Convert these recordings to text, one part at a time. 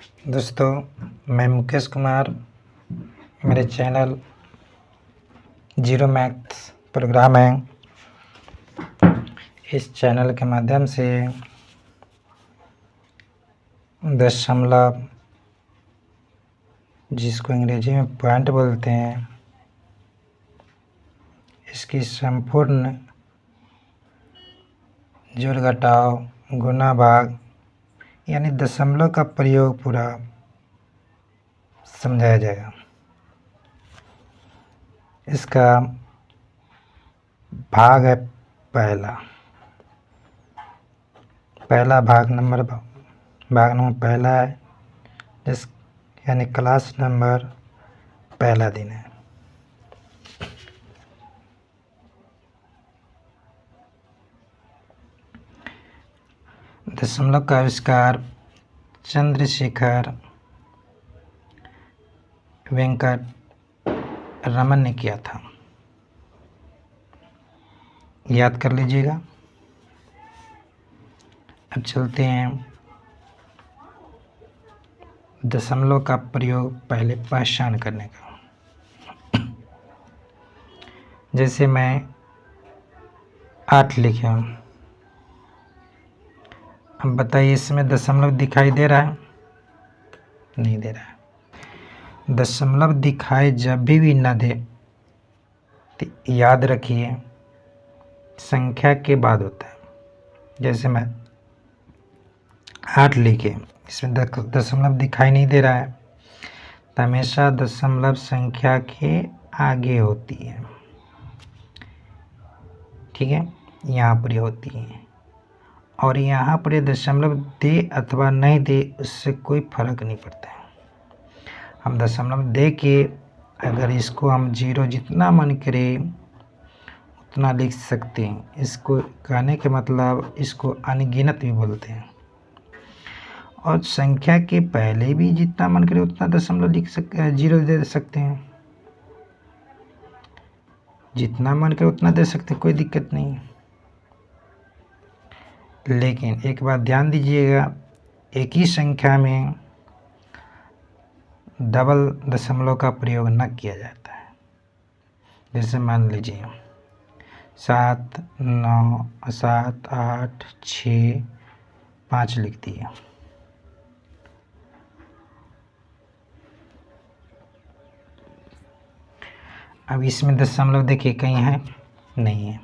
दोस्तों, मैं मुकेश कुमार। मेरे चैनल जीरो मैथ्स प्रोग्राम है। इस चैनल के माध्यम से दशमलव, जिसको अंग्रेजी में पॉइंट बोलते हैं, इसकी संपूर्ण जोड़ घटाव गुणा भाग यानी दशमलव का प्रयोग पूरा समझाया जाएगा। इसका भाग है पहला भाग नंबर पहला है, जिस यानी क्लास नंबर पहला दिन है। दशमलव का आविष्कार चंद्रशेखर वेंकट रमन ने किया था। याद कर लीजिएगा। अब चलते हैं दशमलव का प्रयोग पहले पहचान करने का। जैसे मैं 8 लिखा, अब बताइए इसमें दशमलव दिखाई दे रहा है? नहीं दे रहा है। दशमलव दिखाई जब भी न दे तो याद रखिए संख्या के बाद होता है। जैसे मैं 8 लिखे, इसमें दशमलव दिखाई नहीं दे रहा है तो हमेशा दशमलव संख्या के आगे होती है। ठीक है, यहाँ पर होती है और यहाँ पर दशमलव दे अथवा नहीं दे उससे कोई फर्क नहीं पड़ता है। हम दशमलव दे के अगर इसको हम 0 जितना मन करे उतना लिख सकते हैं। इसको कहने के मतलब इसको अनगिनत भी बोलते हैं। और संख्या के पहले भी जितना मन करे उतना दशमलव लिख सकते, 0 दे सकते हैं। जितना मन करे उतना दे सकते, कोई दिक्कत नहीं। लेकिन एक बात ध्यान दीजिएगा, एक ही संख्या में डबल दशमलव का प्रयोग न किया जाता है। जैसे मान लीजिए 7, 9, 7, 8, 6, 5 लिख दिए। अब इसमें दशमलव देखिए कहीं है? नहीं है।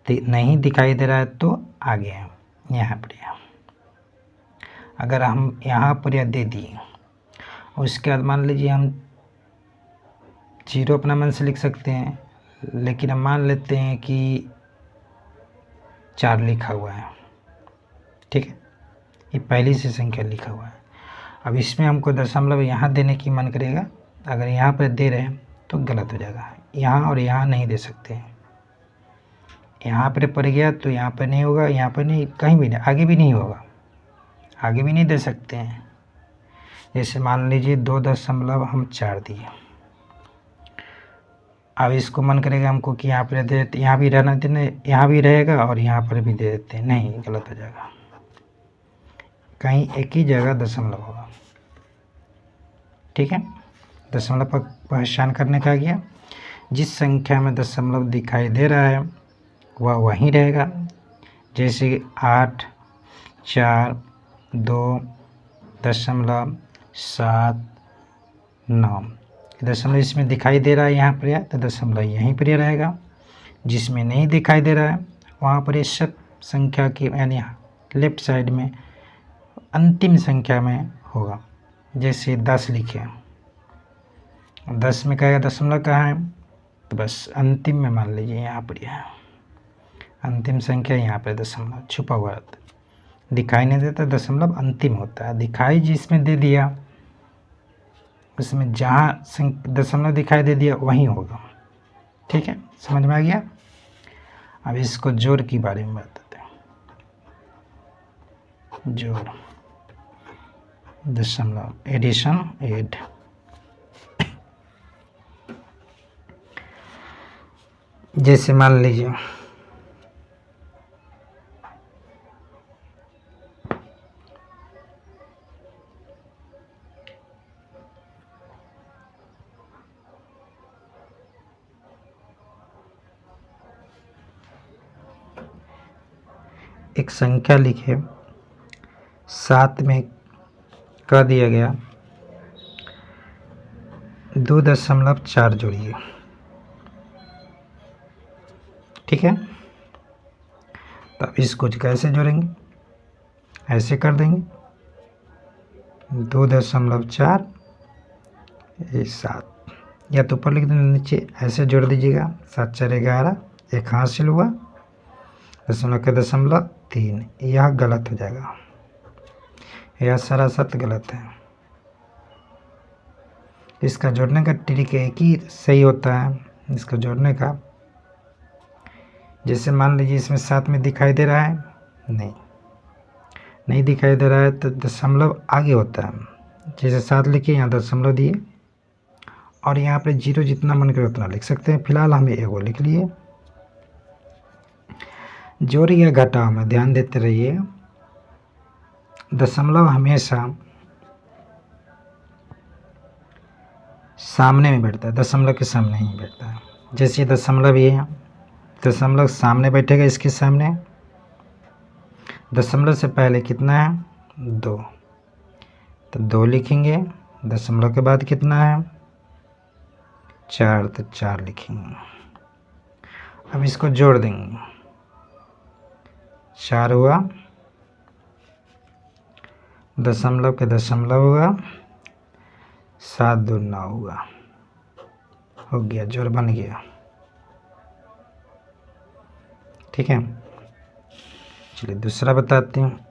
नहीं दिखाई दे रहा है तो आगे है, यहाँ पर। अगर हम यहाँ पर दे दिए उसके बाद मान लीजिए हम 0 अपना मन से लिख सकते हैं, लेकिन हम मान लेते हैं कि 4 लिखा हुआ है। ठीक है, ये पहली से संख्या लिखा हुआ है। अब इसमें हमको दशमलव यहाँ देने की मन करेगा, अगर यहाँ पर दे रहे हैं तो गलत हो जाएगा। यहाँ और यहाँ नहीं दे सकते हैं। यहाँ पर पड़ गया तो यहाँ पर नहीं होगा, यहाँ पर नहीं, कहीं भी नहीं, आगे भी नहीं होगा, आगे भी नहीं दे सकते हैं। जैसे मान लीजिए 2.4 दिए। अब इसको मन करेगा हमको कि यहाँ पर दे देते, यहाँ भी रहना देना, यहाँ भी रहेगा और यहाँ पर भी दे देते हैं, नहीं, गलत हो जाएगा। कहीं एक ही जगह दशमलव होगा। ठीक है, दशमलव पर पहचान करने का गया। जिस संख्या में दशमलव दिखाई दे रहा है वह वहीं रहेगा। जैसे 8, 4, 2.7, दशमलव इसमें दिखाई दे रहा है, यहाँ पर तो दशमलव यहीं पर रहेगा। जिसमें नहीं दिखाई दे रहा है वहाँ पर सब संख्या की यानी लेफ्ट साइड में अंतिम संख्या में होगा। जैसे 10 लिखे, 10 में कहेगा दशमलव कहाँ है, तो बस अंतिम में मान लीजिए यहाँ पर है अंतिम संख्या, यहाँ पर दशमलव छुपा हुआ रहता है, दिखाई नहीं देता, दशमलव अंतिम होता है। दिखाई जिसमें दे दिया उसमें जहाँ दशमलव दिखाई दे दिया वहीं होगा। ठीक है, समझ में आ गया। अब इसको जोड़ की बारे में बताते हैं। जोड़, दशमलव, एडिशन, एड। जैसे मान लीजिए एक संख्या लिखे, साथ में कह दिया गया 2.4 जोड़िए। ठीक है, तो इसको कैसे जोड़ेंगे, ऐसे कर देंगे 2.4 7, या तो ऊपर लिख देंगे नीचे ऐसे जोड़ दीजिएगा, 7 4 11, एक हासिल हुआ, 0.3, यह गलत हो जाएगा, यह सरासत गलत है। इसका जोड़ने का ट्रिक एक ही सही होता है, इसका जोड़ने का, जैसे मान लीजिए इसमें 7 में दिखाई दे रहा है, नहीं दिखाई दे रहा है तो दशमलव आगे होता है, जैसे 7 लिखिए, यहाँ दशमलव दिए, और यहाँ पे 0 जितना मन करे उतना लिख सकते हैं। फिलहाल हम एगो लिख लिए। जोड़ या घटाव में ध्यान देते रहिए, दशमलव हमेशा सामने में बैठता है, दशमलव के सामने ही बैठता है। जैसे दशमलव ये है, दशमलव सामने बैठेगा, इसके सामने। दशमलव से पहले कितना है, 2, तो 2 लिखेंगे। दशमलव के बाद कितना है, 4, तो 4 लिखेंगे। अब इसको जोड़ देंगे, 4 हुआ, दशमलव के दशमलव हुआ, 7 2 9 हुआ, हो गया, जोड़ बन गया। ठीक है, चलिए दूसरा बताते हैं।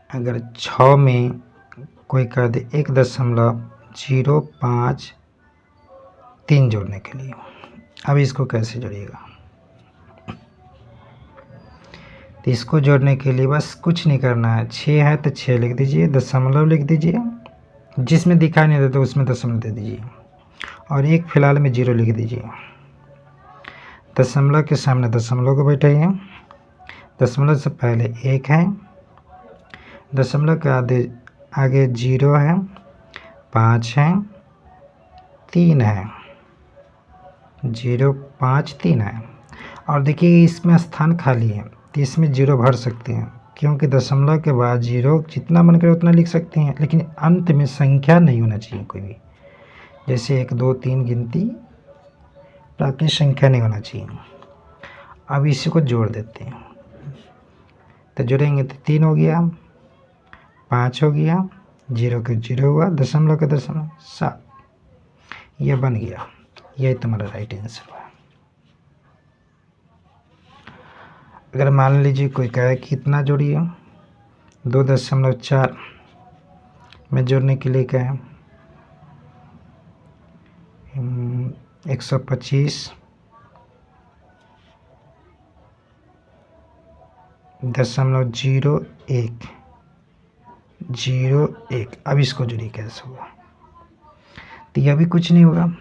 अगर 6 में कोई कर दे 1.053 जोड़ने के लिए, अब इसको कैसे जोड़िएगा, तो इसको जोड़ने के लिए बस कुछ नहीं करना है, 6 है तो 6 लिख दीजिए, दशमलव लिख दीजिए, जिसमें दिखाई नहीं देता उसमें दशमलव दे दीजिए, और एक फिलहाल में 0 लिख दीजिए। दशमलव के सामने दशमलव को बैठाइए, दशमलव से पहले 1 है, दशमलव के आगे 0 है, 5 है, 3 है, 0 5 3 है, और देखिए इसमें स्थान खाली है, तो इसमें 0 भर सकते हैं, क्योंकि दशमलव के बाद 0 जितना मन करे उतना लिख सकते हैं, लेकिन अंत में संख्या नहीं होना चाहिए कोई भी, जैसे 1 2 3 गिनती प्राकृतिक संख्या नहीं होना चाहिए। अब इसी को जोड़ देते हैं, तो जोड़ेंगे तो 3 हो गया, 5 हो गया, 0 के 0 हुआ, दशमलव के दशमलव 7, यह बन गया। यही तुम्हारा राइट आंसर हुआ। अगर मान लीजिए कोई कहे कि इतना जोड़िए, 2.4 में जोड़ने के लिए कहें 125.01 अब इसको जोड़िए कैसे होगा, तो यह भी कुछ नहीं होगा,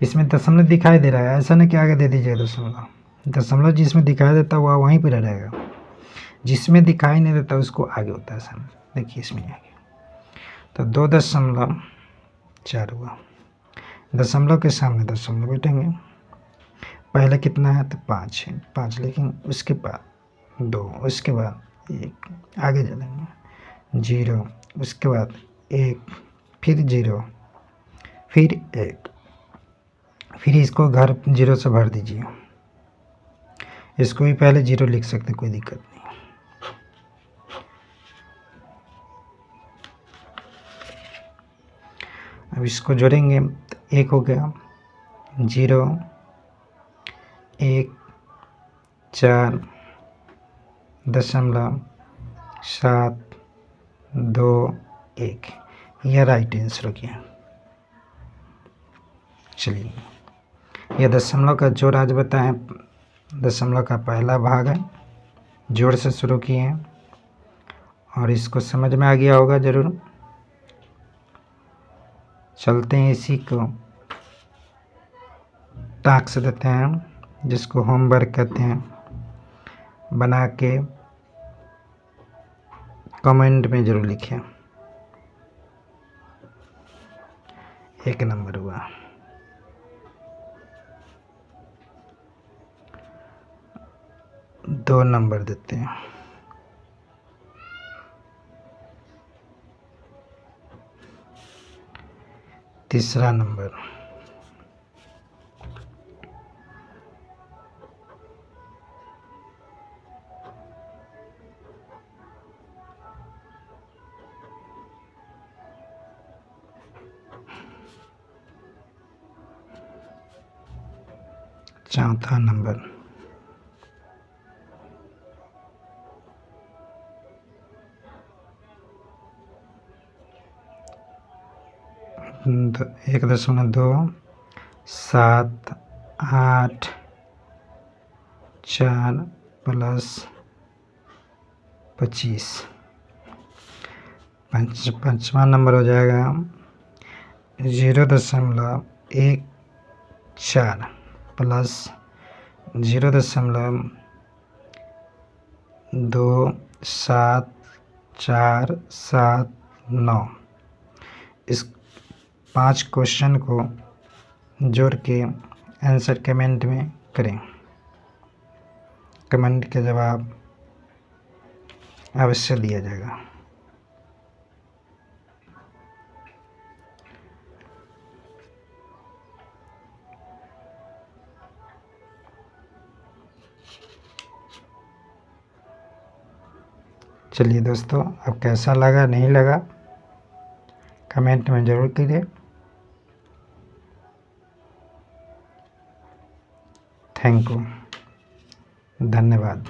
इसमें दशमलव दिखाई दे रहा है, ऐसा नहीं कि आगे दे दीजिए दशमलव, दशमलव जिसमें दिखाई देता है वह वहीं पर रहेगा, जिसमें दिखाई नहीं देता उसको आगे होता है ऐसा। देखिए इसमें आगे, तो 2.4 हुआ, दशमलव के सामने दशमलव बैठेंगे, पहले कितना है तो 5 है, 5 लिखेंगे, उसके बाद 2, उसके बाद 1, आगे चलेंगे 0, उसके बाद 1, फिर 0, फिर 1, फिर इसको घर 0 से भर दीजिए, इसको भी पहले 0 लिख सकते, कोई दिक्कत नहीं। अब इसको जोड़ेंगे तो 1 हो गया, 0 1 4 दशमलव 7 2 1, यह राइट आंसर हो गया। चलिए, यह दशमलव का जोड़ आज बताएं, दशमलव का पहला भाग है, जोड़ से शुरू किए हैं, और इसको समझ में आ गया होगा ज़रूर। चलते हैं इसी को टास्क देते हैं, जिसको होमवर्क कहते हैं, बना के कमेंट में ज़रूर लिखें। 1 नंबर हुआ। 2 नंबर देते हैं। तीसरा नंबर, चौथा नंबर, द 1.278 प्लस 25। पाँचवा नंबर हो जाएगा 0.14 प्लस 0.27479। इस 5 क्वेश्चन को जोड़ के आंसर कमेंट में करें। कमेंट का जवाब अवश्य दिया जाएगा। चलिए दोस्तों, अब कैसा लगा नहीं लगा कमेंट में ज़रूर कीजिए। थैंक यू, धन्यवाद।